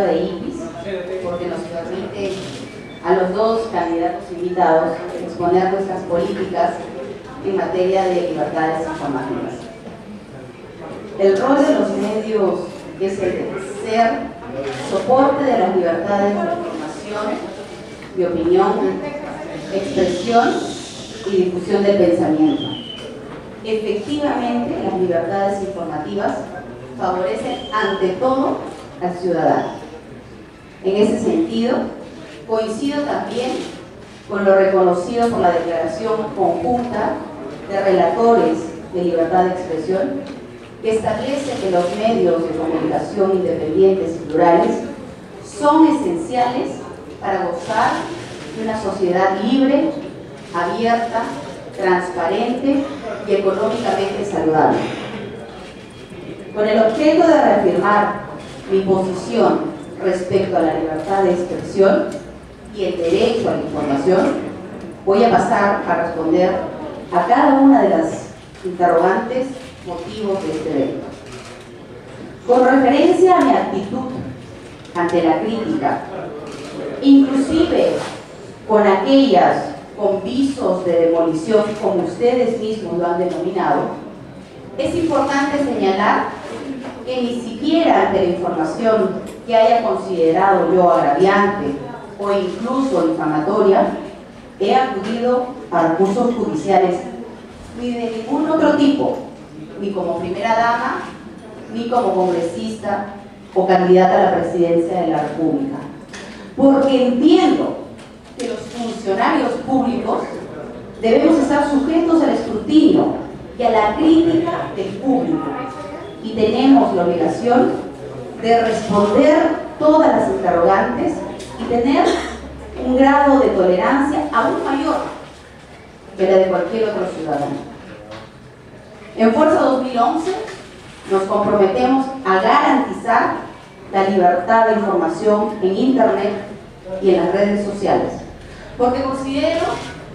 iniciativa de IPIS, porque nos permite a los dos candidatos invitados exponer nuestras políticas en materia de libertades informativas. El rol de los medios es el de ser soporte de las libertades de información, de opinión, expresión y difusión del pensamiento. Efectivamente, las libertades informativas favorecen ante todo al ciudadano. En ese sentido, coincido también con lo reconocido por la Declaración Conjunta de Relatores de Libertad de Expresión, que establece que los medios de comunicación independientes y plurales son esenciales para gozar de una sociedad libre, abierta, transparente y económicamente saludable. Con el objeto de reafirmar mi posición respecto a la libertad de expresión y el derecho a la información, voy a pasar a responder a cada una de las interrogantes, motivos de este evento. Con referencia a mi actitud ante la crítica, inclusive con aquellas con visos de demolición, como ustedes mismos lo han denominado, es importante señalar que ni siquiera ante la información que haya considerado yo agraviante o incluso difamatoria, he acudido a recursos judiciales ni de ningún otro tipo, ni como primera dama, ni como congresista o candidata a la presidencia de la República, porque entiendo que los funcionarios públicos debemos estar sujetos al escrutinio y a la crítica del público, y tenemos la obligación de responder todas las interrogantes y tener un grado de tolerancia aún mayor que la de cualquier otro ciudadano. En Fuerza 2011 nos comprometemos a garantizar la libertad de información en Internet y en las redes sociales, porque considero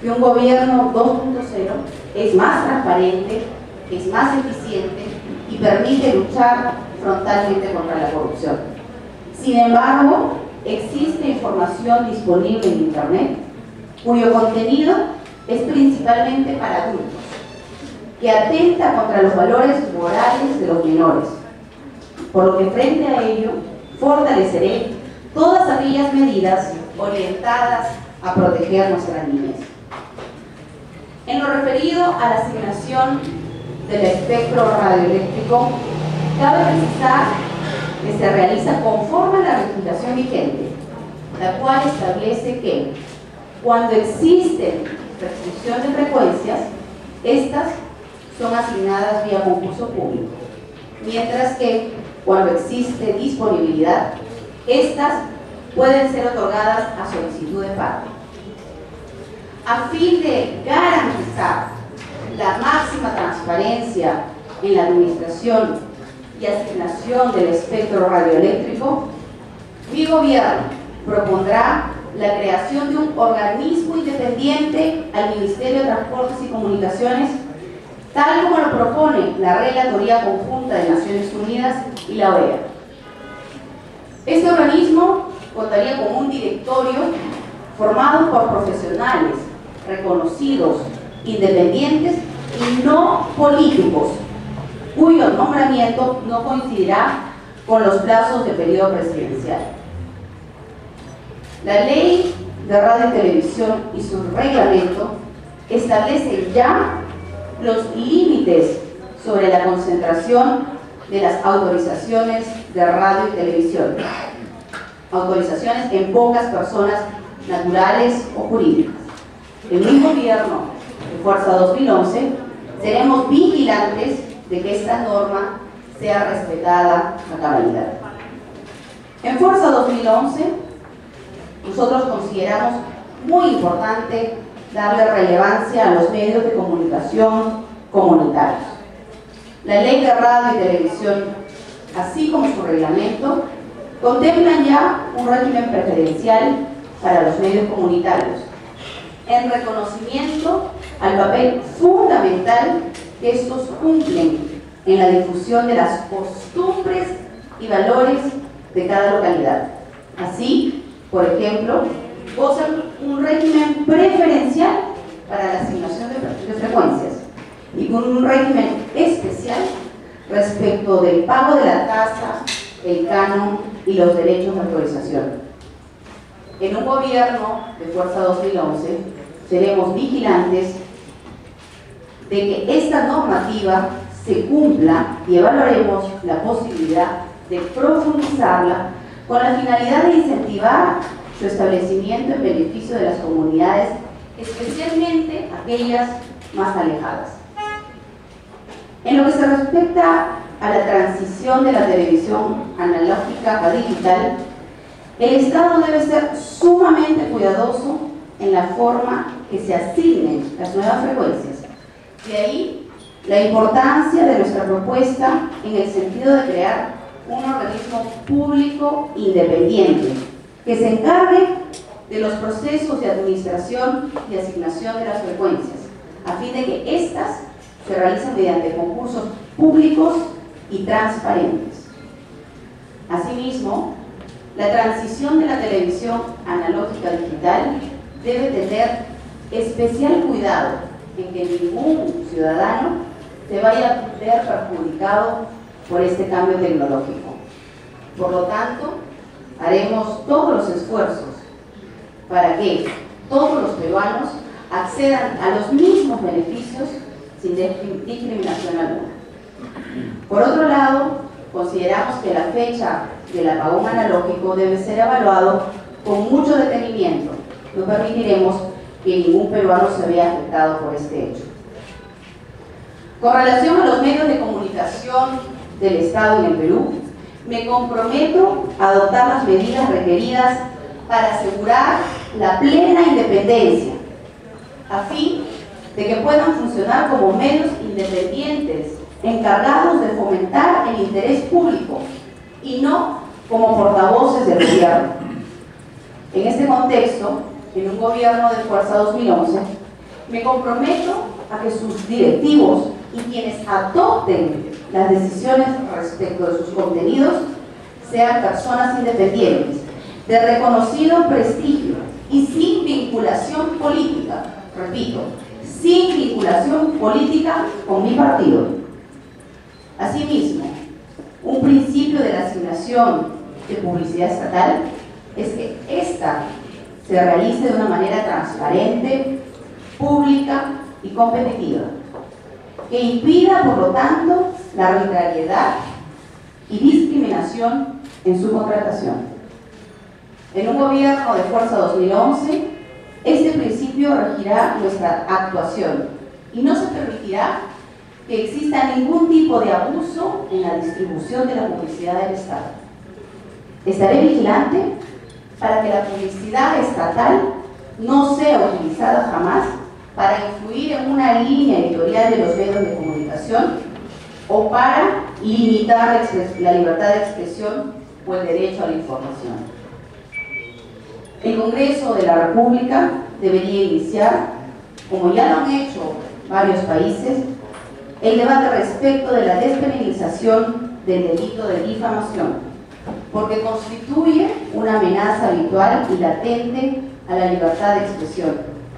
que un gobierno 2.0 es más transparente, es más eficiente y permite luchar frontalmente contra la corrupción. Sin embargo, existe información disponible en Internet cuyo contenido es principalmente para adultos, que atenta contra los valores morales de los menores, por lo que frente a ello fortaleceré todas aquellas medidas orientadas a proteger nuestra niñez. En lo referido a la asignación del espectro radioeléctrico, cabe precisar que se realiza conforme a la legislación vigente, la cual establece que cuando existen restricción de frecuencias, estas son asignadas vía concurso público, mientras que cuando existe disponibilidad, estas pueden ser otorgadas a solicitud de parte. A fin de garantizar la máxima transparencia en la administración y asignación del espectro radioeléctrico, mi gobierno propondrá la creación de un organismo independiente al Ministerio de Transportes y Comunicaciones, tal como lo propone la Relatoría Conjunta de Naciones Unidas y la OEA. Este organismo contaría con un directorio formado por profesionales reconocidos, independientes y no políticos, cuyo nombramiento no coincidirá con los plazos del periodo presidencial. La Ley de Radio y Televisión y su reglamento establecen ya los límites sobre la concentración de las autorizaciones de radio y televisión, autorizaciones en pocas personas naturales o jurídicas. En mi gobierno de Fuerza 2011 seremos vigilantes de que esta norma sea respetada a cabalidad. En Fuerza 2011 nosotros consideramos muy importante darle relevancia a los medios de comunicación comunitarios. La Ley de Radio y Televisión, así como su reglamento, contemplan ya un régimen preferencial para los medios comunitarios, en reconocimiento al papel fundamental que estos cumplen en la difusión de las costumbres y valores de cada localidad. Así, por ejemplo, gozan un régimen preferencial para la asignación de frecuencias y con un régimen especial respecto del pago de la tasa, el canon y los derechos de autorización. En un gobierno de Fuerza 2011 seremos vigilantes de que esta normativa se cumpla y evaluaremos la posibilidad de profundizarla con la finalidad de incentivar su establecimiento en beneficio de las comunidades, especialmente aquellas más alejadas. En lo que se respecta a la transición de la televisión analógica a digital, el Estado debe ser sumamente cuidadoso en la forma que se asignen las nuevas frecuencias. De ahí la importancia de nuestra propuesta en el sentido de crear un organismo público independiente que se encargue de los procesos de administración y asignación de las frecuencias, a fin de que éstas se realicen mediante concursos públicos y transparentes. Asimismo, la transición de la televisión analógica a digital debe tener especial cuidado en que ningún ciudadano se vaya a ver perjudicado por este cambio tecnológico. Por lo tanto, haremos todos los esfuerzos para que todos los peruanos accedan a los mismos beneficios sin discriminación alguna. Por otro lado, consideramos que la fecha del apagón analógico debe ser evaluado con mucho detenimiento. No permitiremos que ningún peruano se vea afectado por este hecho. Con relación a los medios de comunicación del Estado en el Perú, me comprometo a adoptar las medidas requeridas para asegurar la plena independencia, a fin de que puedan funcionar como medios independientes encargados de fomentar el interés público y no como portavoces del gobierno. En este contexto, en un gobierno de Fuerza 2011, me comprometo a que sus directivos y quienes adopten las decisiones respecto de sus contenidos sean personas independientes, de reconocido prestigio y sin vinculación política, repito, sin vinculación política con mi partido. Asimismo, un principio de la asignación de publicidad estatal es que ésta se realice de una manera transparente, pública y competitiva, que impida, por lo tanto, la arbitrariedad y discriminación en su contratación. En un gobierno de Fuerza 2011, este principio regirá nuestra actuación y no se permitirá que exista ningún tipo de abuso en la distribución de la publicidad del Estado. Estaré vigilante para que la publicidad estatal no sea utilizada jamás para influir en una línea editorial de los medios de comunicación o para limitar la libertad de expresión o el derecho a la información. El Congreso de la República debería iniciar, como ya lo han hecho varios países, el debate respecto de la despenalización del delito de difamación, porque constituye una amenaza habitual y latente a la libertad de expresión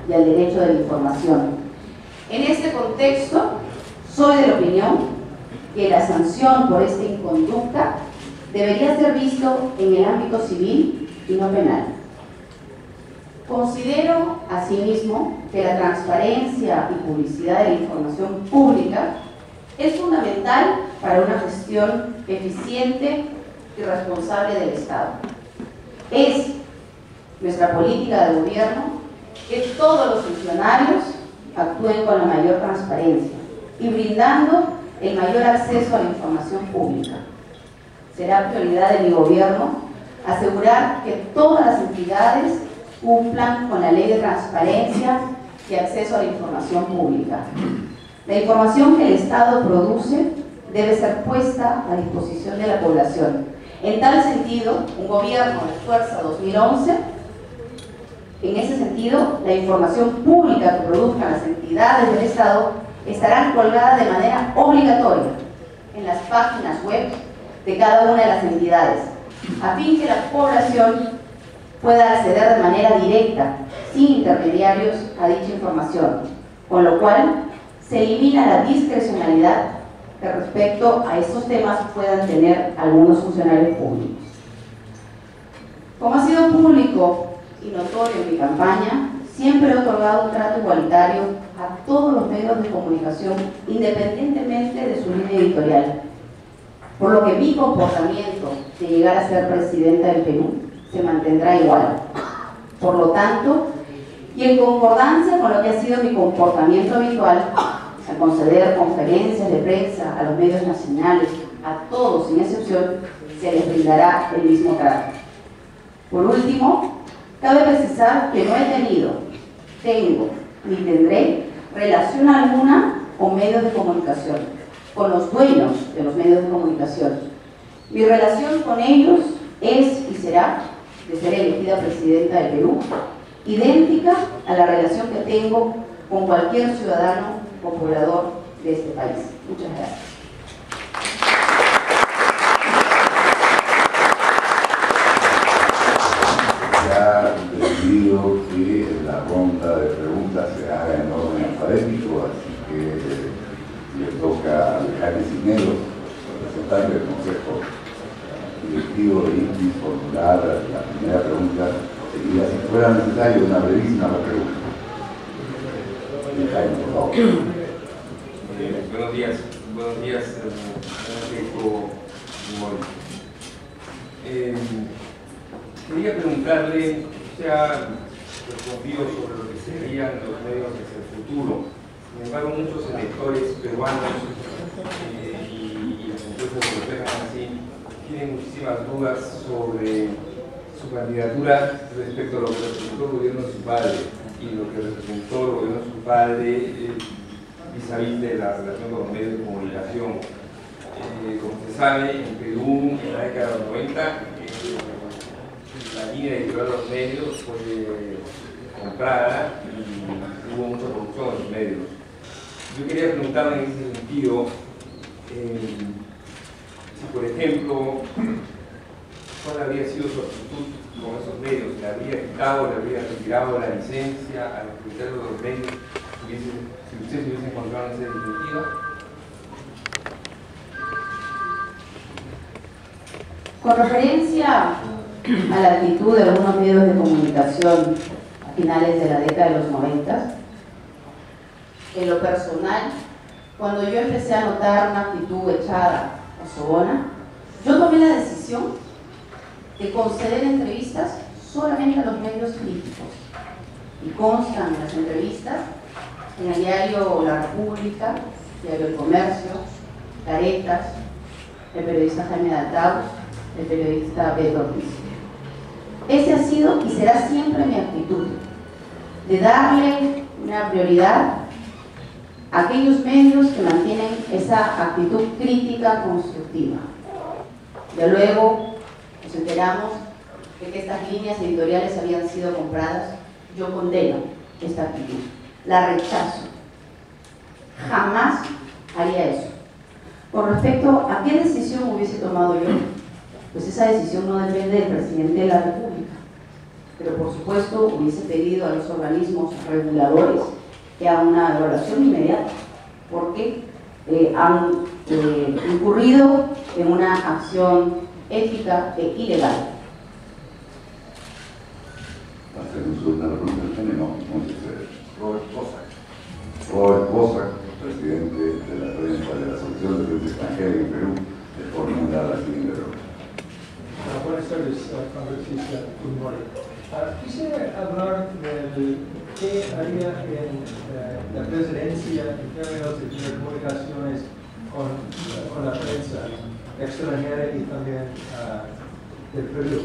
y al derecho de la información. En este contexto, soy de la opinión que la sanción por esta inconducta debería ser visto en el ámbito civil y no penal. Considero, asimismo, que la transparencia y publicidad de la información pública es fundamental para una gestión eficiente y responsable del Estado. Es nuestra política de gobierno que todos los funcionarios actúen con la mayor transparencia y brindando el mayor acceso a la información pública. Será prioridad de mi gobierno asegurar que todas las entidades cumplan con la ley de transparencia y acceso a la información pública. La información que el Estado produce debe ser puesta a disposición de la población. En tal sentido, un gobierno de Fuerza 2011, en ese sentido, la información pública que produzcan las entidades del Estado estarán colgadas de manera obligatoria en las páginas web de cada una de las entidades, a fin que la población pueda acceder de manera directa, sin intermediarios, a dicha información, con lo cual se elimina la discrecionalidad que respecto a estos temas puedan tener algunos funcionarios públicos. Como ha sido público y notorio en mi campaña, siempre he otorgado un trato igualitario a todos los medios de comunicación, independientemente de su línea editorial, por lo que mi comportamiento de llegar a ser presidenta del Perú se mantendrá igual. Por lo tanto, y en concordancia con lo que ha sido mi comportamiento habitual, al conceder conferencias de prensa a los medios nacionales, a todos sin excepción, se les brindará el mismo trato. Por último, cabe precisar que no he tenido, tengo ni tendré relación alguna con medios de comunicación, con los dueños de los medios de comunicación. Mi relación con ellos es y será, de ser elegida presidenta del Perú, idéntica a la relación que tengo con cualquier ciudadano o poblador de este país. Muchas gracias. Se ha decidido que la ronda de preguntas se haga en orden alfabético, así que le toca a Alejandro Cisneros, representante del Consejo Directivo de INPI, formular la primera pregunta. Sería, si fuera necesario, una brevísima pregunta. Jaime, por favor. Buenos días, quería preguntarle, usted ha respondido sobre lo que serían los medios hacia el futuro. Sin embargo, muchos electores peruanos y las empresas europeas así tienen muchísimas dudas sobre su candidatura respecto a lo que representó el gobierno de su padre y lo que representó el gobierno de su padre vis-a-vis de la relación con los medios de comunicación. Como se sabe, en Perú, en la década de los 90, la línea editorial de los medios fue comprada y hubo mucha corrupción en los medios. Yo quería preguntarle en ese sentido, si por ejemplo, ¿cuál habría sido su actitud con esos medios? ¿Le habría quitado, le habría retirado la licencia a los propietarios de los medios si usted se hubiese encontrado en esa definitiva? Con referencia a la actitud de algunos medios de comunicación a finales de la década de los 90, en lo personal, cuando yo empecé a notar una actitud echada o sobona, yo tomé la decisión de conceder entrevistas solamente a los medios críticos. Y constan las entrevistas en el diario La República, diario El Comercio, Caretas, el periodista Jaime Daltaus, el periodista Beto Ortiz. Ese ha sido y será siempre mi actitud, de darle una prioridad a aquellos medios que mantienen esa actitud crítica constructiva. Ya luego nos enteramos de que estas líneas editoriales habían sido compradas. Yo condeno esta actitud, la rechazo. Jamás haría eso. Con respecto a qué decisión hubiese tomado yo, pues esa decisión no depende del presidente de la República, pero por supuesto hubiese pedido a los organismos reguladores que hagan una evaluación inmediata, porque han incurrido en una acción ética e ilegal. Hacer uso de una pregunta del género, entonces, Robert Bosak, presidente de la prensa de la Asociación de Prensa Extranjera en Perú, le formula la siguiente pregunta. Buenas tardes, congresista Fujimori. Quisiera hablar de qué haría en la presidencia en términos de comunicaciones con la prensa extranjera y también del Perú.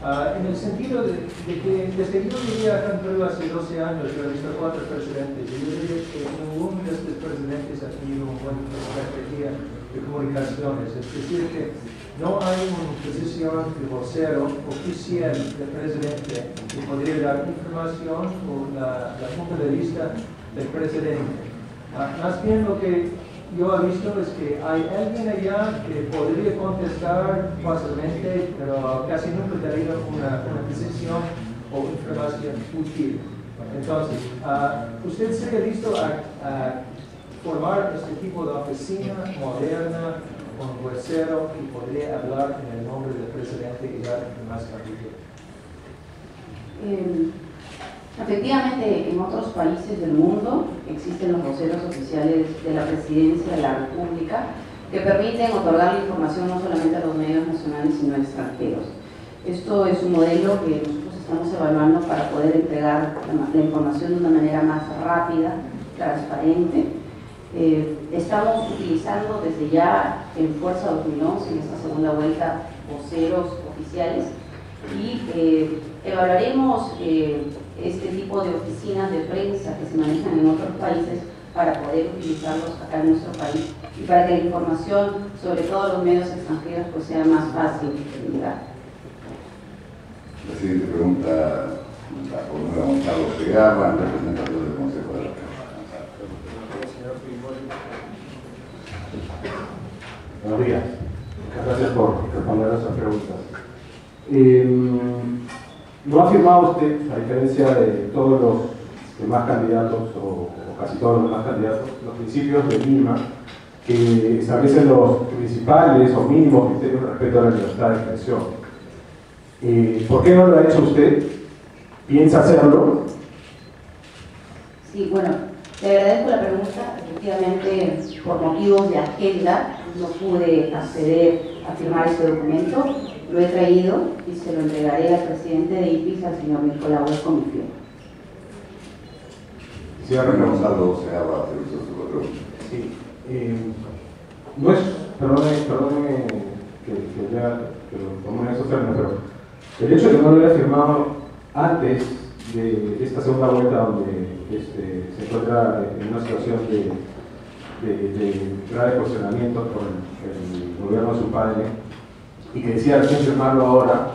En el sentido de que desde que yo vivía acá en Perú hace 12 años, yo he visto 4 presidentes, y yo diría que ninguno de estos presidentes ha tenido una buena estrategia de comunicaciones, es decir, que no hay una posición de vocero oficial del presidente que podría dar información o la punto de vista del presidente. Más bien lo que yo he visto es que hay alguien allá que podría contestar fácilmente, pero casi nunca daría una decisión o información útil. Entonces, ¿usted sería listo a formar este tipo de oficina moderna con vocero y podría hablar en el nombre del presidente y dar más capítulo? Efectivamente, en otros países del mundo existen los voceros oficiales de la Presidencia de la República que permiten otorgar la información no solamente a los medios nacionales sino a extranjeros. Esto es un modelo que nosotros estamos evaluando para poder entregar la información de una manera más rápida, transparente. Estamos utilizando desde ya en Fuerza 2011, en esta segunda vuelta, voceros oficiales y evaluaremos este tipo de oficinas de prensa que se manejan en otros países para poder utilizarlos acá en nuestro país y para que la información, sobre todo los medios extranjeros, pues sea más fácil de llegar. La siguiente pregunta la formula Gonzalo Segarra, representante del Consejo de la Prensa. Buenos días. Muchas gracias por responder a esas preguntas. Lo ha afirmado usted, a diferencia de todos los demás candidatos, o casi todos los demás candidatos, los principios de Lima, que establecen los principales o mínimos criterios respecto a la libertad de expresión. ¿Por qué no lo ha hecho usted? ¿Piensa hacerlo? Sí, bueno, le agradezco la pregunta. Efectivamente, por motivos de agenda, no pude acceder a firmar este documento. Lo he traído y se lo entregaré al presidente de IPIS, al señor Nicolau Escomifio. Señor Gonzalo Segarra, servicio de su pregunta. Sí. No es, perdóneme que lo ponga en esos términos, pero el hecho de que no lo haya firmado antes de esta segunda vuelta donde se encuentra en una situación de grave cuestionamiento por el gobierno de su padre y que decía recién firmarlo ahora,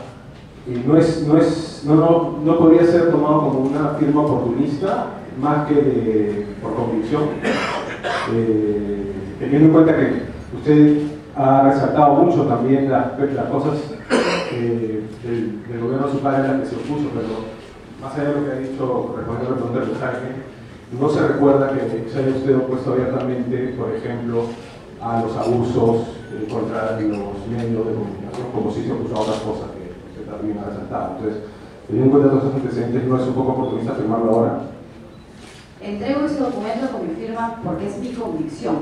no podría ser tomado como una firma oportunista más que por convicción, teniendo en cuenta que usted ha resaltado mucho también las cosas del gobierno de su padre en las que se opuso, pero más allá de lo que ha dicho respondiendo a la pregunta del mensaje, no se recuerda que se haya usted opuesto abiertamente, por ejemplo, a los abusos contra los medios de comunicación, como si se opuso a otras cosas que usted también ha resaltado. Entonces, teniendo en cuenta todos esos antecedentes, ¿no es un poco oportunista firmarlo ahora? Entrego ese documento con mi firma porque es mi convicción,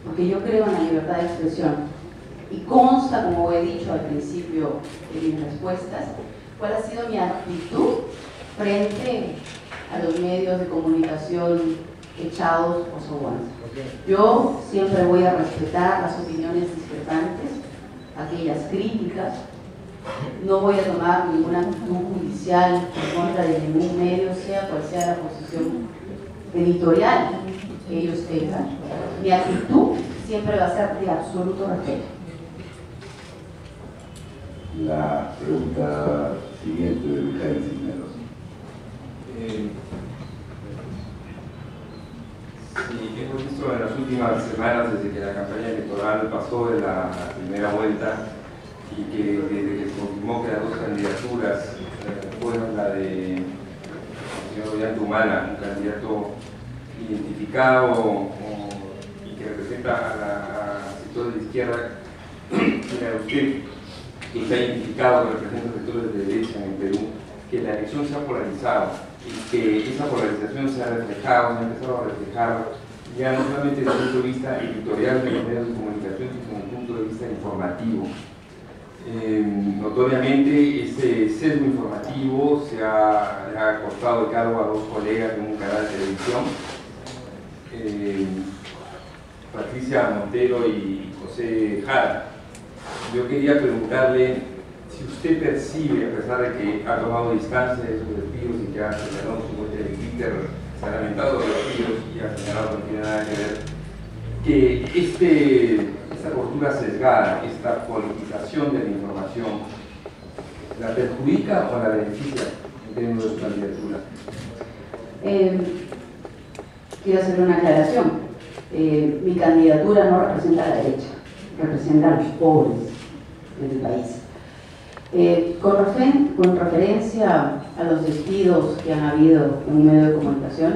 porque yo creo en la libertad de expresión y consta, como he dicho al principio de mis respuestas, cuál ha sido mi actitud frente a los medios de comunicación echados o sobornados. Yo siempre voy a respetar las opiniones discrepantes, aquellas críticas. No voy a tomar ninguna actitud judicial en contra de ningún medio, sea cual sea la posición editorial que ellos tengan. Mi actitud siempre va a ser de absoluto respeto. La pregunta siguiente de Mijael Cisneros. Sí, hemos visto en las últimas semanas, desde que la campaña electoral pasó de la primera vuelta y que desde que se confirmó que las dos candidaturas fueron la de señor Ollanta-Humala, un candidato identificado y que representa a sectores de izquierda, y la de usted, que está identificado que representa sectores de derecha en el Perú, que la elección se ha polarizado y que esa polarización se ha empezado a reflejar ya no solamente desde el punto de vista editorial de los medios de comunicación, sino desde el punto de vista informativo. Notoriamente ese sesgo informativo le ha costado el cargo a dos colegas en un canal de televisión, Patricia Montero y José Jara. Yo quería preguntarle si usted percibe, a pesar de que ha tomado distancia de esos despidos y que ha señalado su cuenta de Twitter, se ha lamentado de los despidos y ha señalado que no tiene nada que ver, que esta postura sesgada, esta politización de la información, ¿la perjudica o la beneficia en términos de su candidatura? Quiero hacer una aclaración. Mi candidatura no representa a la derecha, representa a los pobres del país. Con referencia a los despidos que han habido en un medio de comunicación,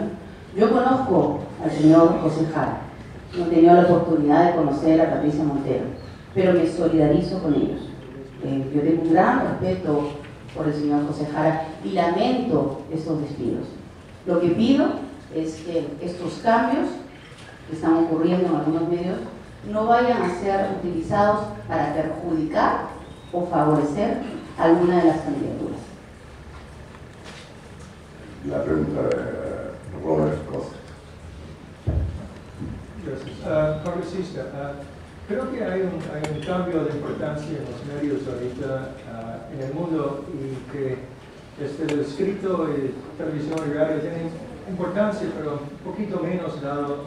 yo conozco al señor José Jara, no he tenido la oportunidad de conocer a Patricia Montero, pero me solidarizo con ellos. Yo tengo un gran respeto por el señor José Jara y lamento estos despidos. Lo que pido es que estos cambios que están ocurriendo en algunos medios no vayan a ser utilizados para perjudicar o favorecer alguna de las candidaturas. La pregunta de Robert Costa. Gracias. Congresista, creo que hay un cambio de importancia en los medios ahorita en el mundo, y que el escrito, televisión y radio tienen importancia, pero un poquito menos dado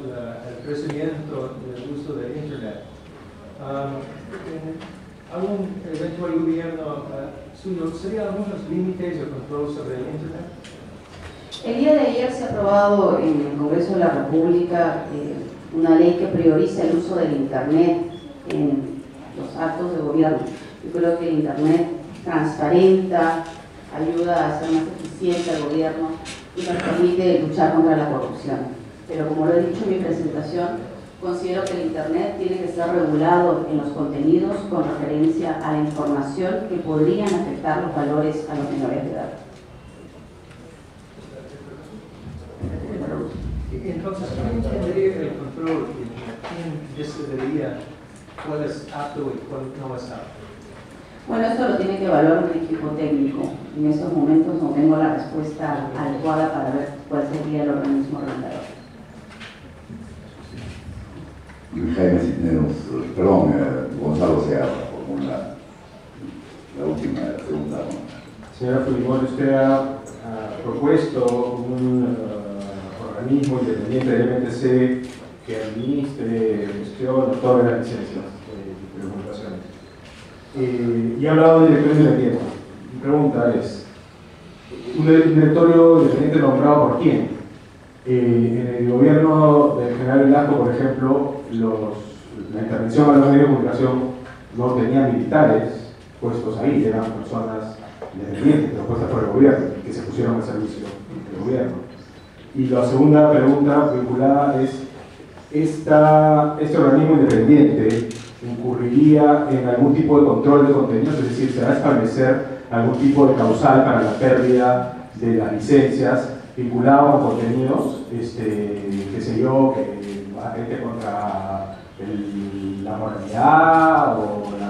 el crecimiento del uso de Internet. ¿Algún eventual gobierno suyo sería algunos límites o control sobre el Internet? El día de ayer se ha aprobado en el Congreso de la República una ley que prioriza el uso del Internet en los actos de gobierno. Yo creo que el Internet transparenta, ayuda a hacer más eficiente al gobierno y nos permite luchar contra la corrupción. Pero como lo he dicho en mi presentación, considero que el Internet tiene que ser regulado en los contenidos con referencia a la información que podrían afectar los valores a los menores de edad. Entonces, ¿quién tendría el control y quién decidiría cuál es apto y cuál no es apto? Bueno, esto lo tiene que evaluar un equipo técnico. En estos momentos no tengo la respuesta adecuada para ver cuál sería el organismo regulador. Jaime Cisneros, perdón, Gonzalo Seabra, por la última segunda ronda. Señora Fujimori, usted ha propuesto un organismo independiente del MTC que administre, gestione, otorgue las licencias de comunicaciones. Y ha hablado de directorio independiente. Mi pregunta es, ¿un directorio independiente nombrado por quién? En el gobierno del general Velasco, por ejemplo, la intervención a los medios de comunicación no tenían militares puestos ahí, eran personas independientes, propuestas por el gobierno, que se pusieron al servicio del gobierno. Y la segunda pregunta vinculada es, ¿este organismo independiente incurriría en algún tipo de control de contenidos? Es decir, ¿se va a establecer algún tipo de causal para la pérdida de las licencias vinculado con contenidos, qué sé yo, que atente contra la moralidad o el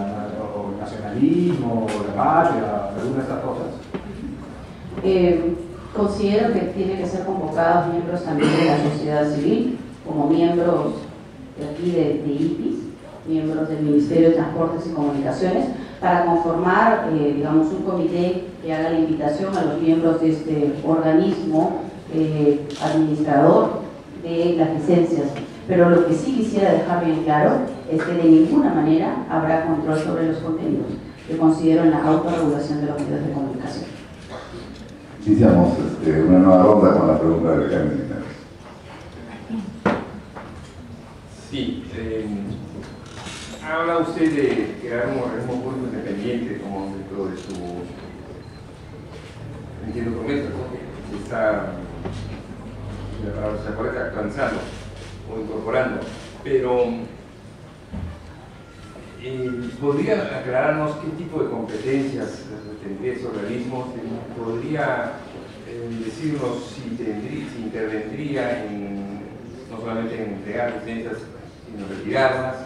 nacionalismo o la patria, alguna de estas cosas? Considero que tienen que ser convocados miembros también de la sociedad civil, como miembros de aquí de IPIS, miembros del Ministerio de Transportes y Comunicaciones, para conformar, digamos, un comité que haga la invitación a los miembros de este organismo administrador de las licencias. Pero lo que sí quisiera dejar bien claro es que de ninguna manera habrá control sobre los contenidos, que considero en la autorregulación de los medios de comunicación. Iniciamos una nueva ronda con la pregunta de Jaime Cisneros. Sí, habla usted de crear un organismo público independiente como dentro de su, entiendo, promesa, ¿no? Que se está actualizando o incorporando, pero ¿podría aclararnos qué tipo de competencias tendría ese organismo? ¿Podría decirnos si intervendría no solamente en entregar licencias, sino retirarlas?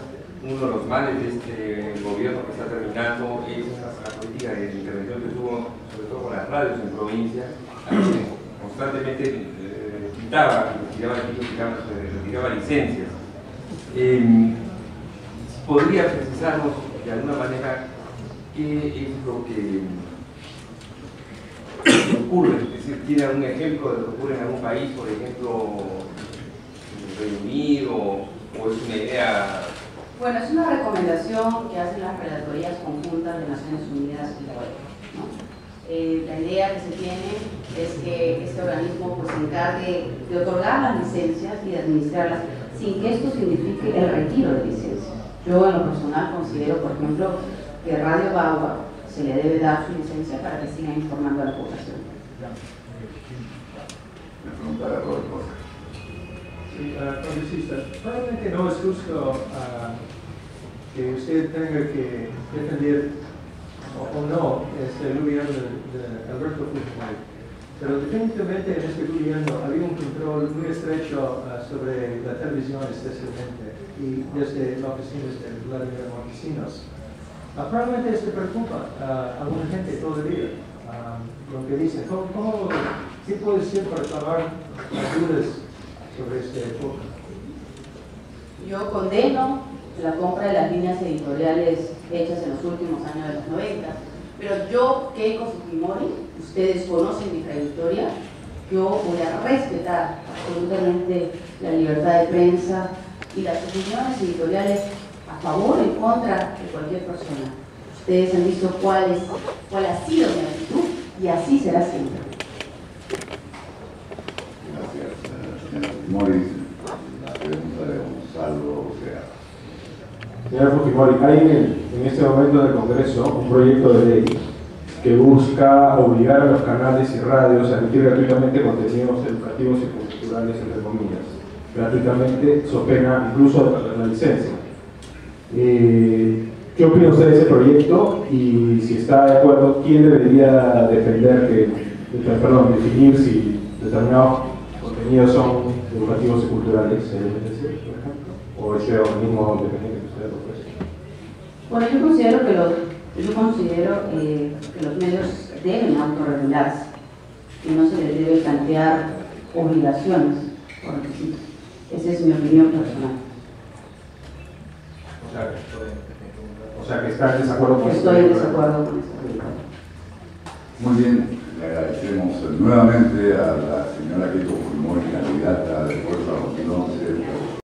Uno de los males de este gobierno que está terminando es la política de intervención que tuvo, sobre todo con las radios en provincia, que constantemente retiraba licencias. ¿Podría precisarnos de alguna manera qué es lo que ocurre? Es decir, ¿tiene algún ejemplo de lo que ocurre en algún país, por ejemplo, en el Reino Unido, o es una idea? Bueno, es una recomendación que hacen las relatorías conjuntas de Naciones Unidas y la OEA, ¿no? La idea que se tiene es que este organismo pues, se encargue de otorgar las licencias y de administrarlas sin que esto signifique el retiro de licencia. Yo en lo personal considero, por ejemplo, que Radio Bagua se le debe dar su licencia para que siga informando a la población. La pregunta de Rodolfo. Sí, congresista, probablemente no es justo que usted tenga que defender o no el gobierno de Alberto Fujimori, pero definitivamente en este gobierno había un control muy estrecho sobre la televisión especialmente y desde las oficinas de Vladimir Montesinos. Probablemente esto preocupa a alguna gente todavía, lo que dicen. ¿Qué puede ser para aclarar las dudas sobre este época? Yo condeno la compra de las líneas editoriales hechas en los últimos años de los 90, pero yo, Keiko Fujimori, ustedes conocen mi trayectoria, yo voy a respetar absolutamente la libertad de prensa y las opiniones editoriales a favor o en contra de cualquier persona. Ustedes han visto cuál ha sido mi actitud y así será siempre. Gracias, señora Fujimori. La pregunta de Gonzalo Sea. Señora Fujimori, hay en este momento en el Congreso un proyecto de ley que busca obligar a los canales y radios a emitir gratuitamente contenidos educativos y culturales, entre comillas, gratuitamente, so pena incluso de perder la licencia. ¿Qué opina usted de ese proyecto? Y si está de acuerdo, ¿quién debería definir si determinados contenidos son educativos y culturales, por ejemplo? ¿O ese organismo independiente que usted ofrece? Bueno, yo considero que los medios deben autorregularse y no se les debe plantear obligaciones o requisitos. Esa es mi opinión personal. O sea que está en desacuerdo con Estoy en desacuerdo con eso. Muy bien, le agradecemos nuevamente a la señora Keiko Fujimori, candidata de Fuerza 2011.